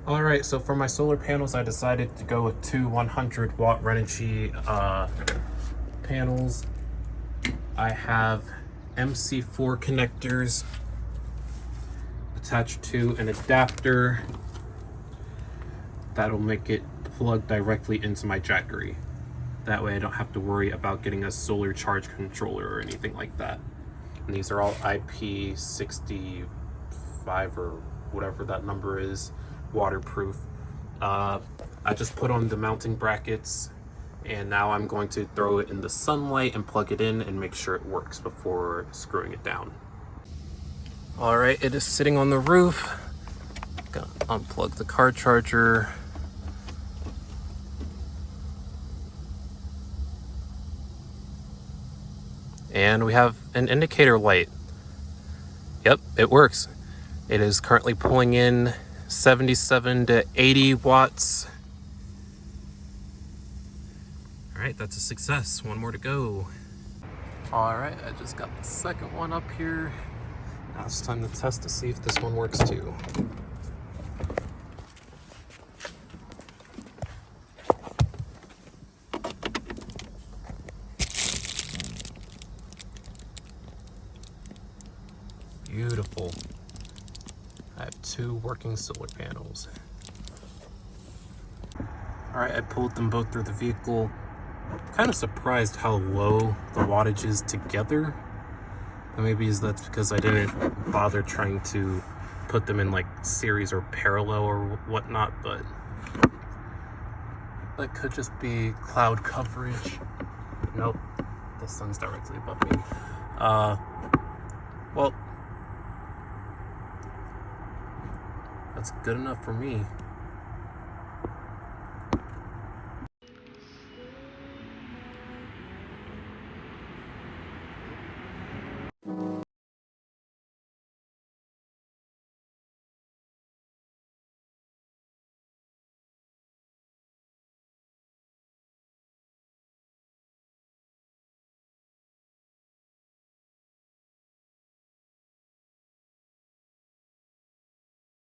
Alright, so for my solar panels, I decided to go with two 100-watt renogy panels. I have MC4 connectors attached to an adapter that'll make it plug directly into my Jackery. That way I don't have to worry about getting a solar charge controller or anything like that. And these are all IP65 or whatever that number is, waterproof. I just put on the mounting brackets, and now I'm going to throw it in the sunlight and plug it in and make sure it works before screwing it down. All right, it is sitting on the roof. Gonna unplug the car charger. And we have an indicator light. Yep, it works. It is currently pulling in 77 to 80 watts. All right, that's a success. One more to go. All right, I just got the second one up here. Now it's time to test to see if this one works too. Beautiful. I have two working solar panels. All right, I pulled them both through the vehicle. Kind of surprised how low the wattage is together. And maybe that's because I didn't bother trying to put them in like series or parallel or whatnot, but that could just be cloud coverage. Nope, the sun's directly above me. Well, that's good enough for me.